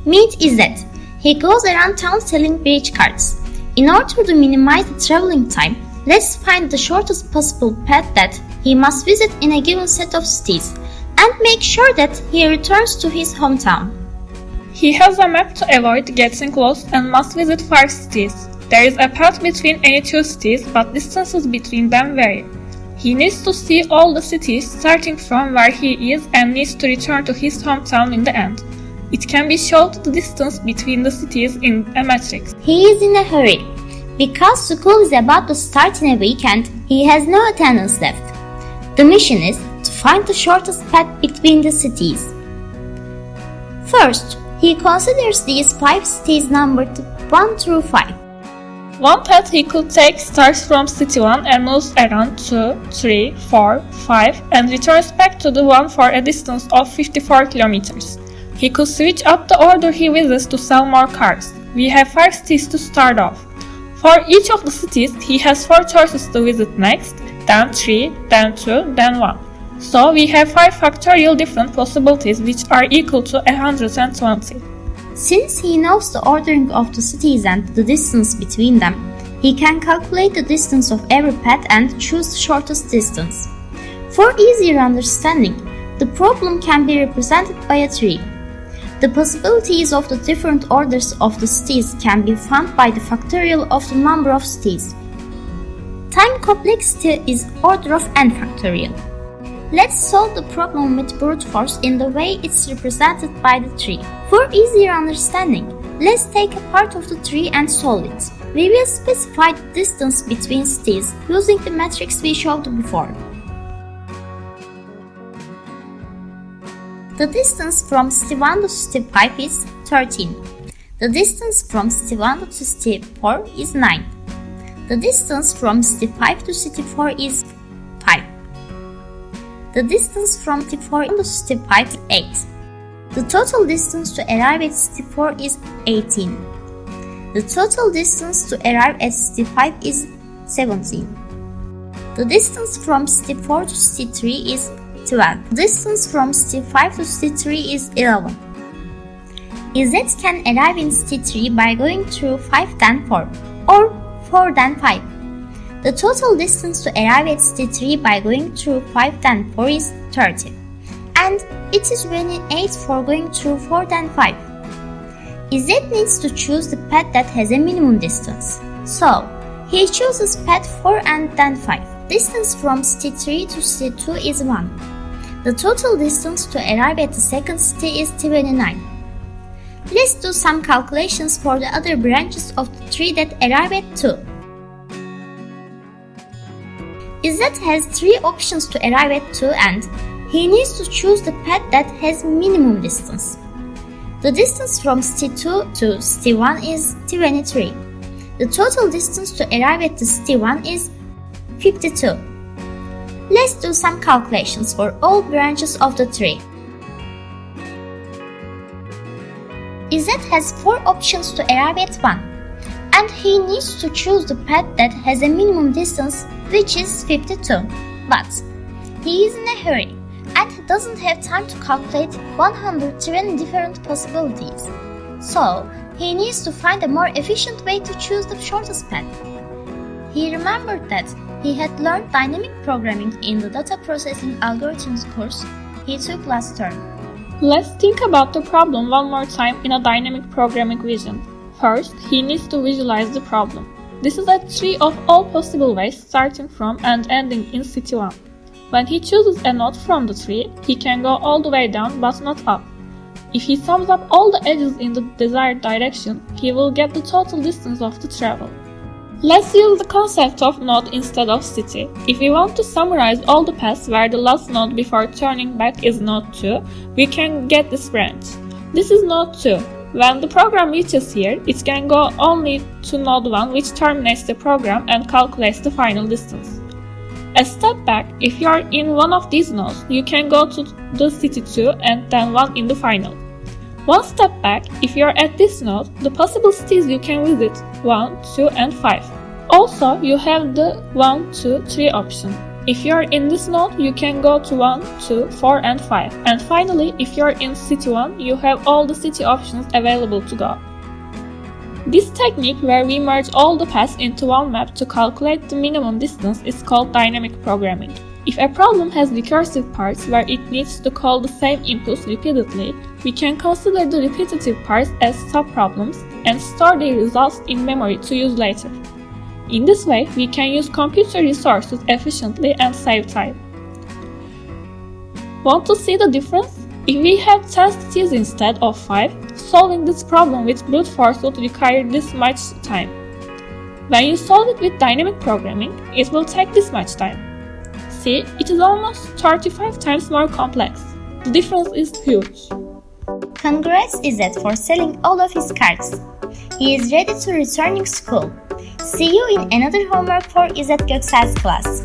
Meet is that he goes around town selling bridge cards. In order to minimize the traveling time, let's find the shortest possible path that he must visit in a given set of cities and make sure that he returns to his hometown. He has a map to avoid getting lost and must visit 5 cities. There is a path between any 2 cities, but distances between them vary. He needs to see all the cities starting from where he is and needs to return to his hometown in the end. It can be showed the distance between the cities in a matrix. He is in a hurry. Because school is about to start in a weekend, he has no attendance left. The mission is to find the shortest path between the cities. First, he considers these 5 cities numbered 1 through 5. One path he could take starts from city 1 and moves around 2, 3, 4, 5 and returns back to the 1 for a distance of 54 kilometers. He could switch up the order he visits to sell more cars. We have 5 cities to start off. For each of the cities, he has 4 choices to visit next, then 3, then 2, then 1. So we have 5 factorial different possibilities which are equal to 120. Since he knows the ordering of the cities and the distance between them, he can calculate the distance of every path and choose the shortest distance. For easier understanding, the problem can be represented by a tree. The possibilities of the different orders of the cities can be found by the factorial of the number of cities. Time complexity is order of n factorial. Let's solve the problem with brute force in the way it's represented by the tree. For easier understanding, let's take a part of the tree and solve it. We will specify the distance between cities using the matrix we showed before. The distance from city 1 to city 5 is 13. The distance from city 1 to city 4 is 9. The distance from city 5 to city 4 is 5. The distance from city 4 to city 5 is 8. The total distance to arrive at city 4 is 18. The total distance to arrive at city 5 is 17. The distance from city 4 to city 3 is 12. The distance from city 5 to city 3 is 11. Z can arrive in city 3 by going through 5 then 4 or 4 then 5. The total distance to arrive at city 3 by going through 5 then 4 is 30. And it is 28 for going through 4 then 5. Z needs to choose the path that has a minimum distance. So, he chooses path 4 and then 5. Distance from city 3 to city 2 is 1. The total distance to arrive at the second city is 29. Let's do some calculations for the other branches of the tree that arrive at 2. Z has 3 options to arrive at 2 and he needs to choose the path that has minimum distance. The distance from city 2 to city 1 is 23. The total distance to arrive at the city 1 is 52. Let's do some calculations for all branches of the tree. Z has 4 options to arrive at 1, and he needs to choose the path that has a minimum distance, which is 52. But he is in a hurry and doesn't have time to calculate 120 different possibilities. So, he needs to find a more efficient way to choose the shortest path. He remembered that he had learned dynamic programming in the data processing algorithms course he took last term. Let's think about the problem one more time in a dynamic programming vision. First, he needs to visualize the problem. This is a tree of all possible ways starting from and ending in city 1. When he chooses a node from the tree, he can go all the way down but not up. If he sums up all the edges in the desired direction, he will get the total distance of the travel. Let's use the concept of node instead of city. If we want to summarize all the paths where the last node before turning back is node 2, we can get this branch. This is node 2. When the program reaches here, it can go only to node 1, which terminates the program and calculates the final distance. A step back, if you are in one of these nodes, you can go to the city 2 and then 1 in the final. One step back, if you are at this node, the possible cities you can visit 1, 2 and 5. Also, you have the 1, 2, 3 option. If you're in this node, you can go to 1, 2, 4 and 5. And finally, if you're in city 1, you have all the city options available to go. This technique, where we merge all the paths into one map to calculate the minimum distance, is called dynamic programming. If a problem has recursive parts where it needs to call the same inputs repeatedly, we can consider the repetitive parts as subproblems and store their results in memory to use later. In this way, we can use computer resources efficiently and save time. Want to see the difference? If we have 10 cities instead of 5, solving this problem with brute force would require this much time. When you solve it with dynamic programming, it will take this much time. See, it is almost 35 times more complex. The difference is huge. Congrats Izzet for selling all of his cards. He is ready to returning school. See you in another homework for Izzet Göksel's class.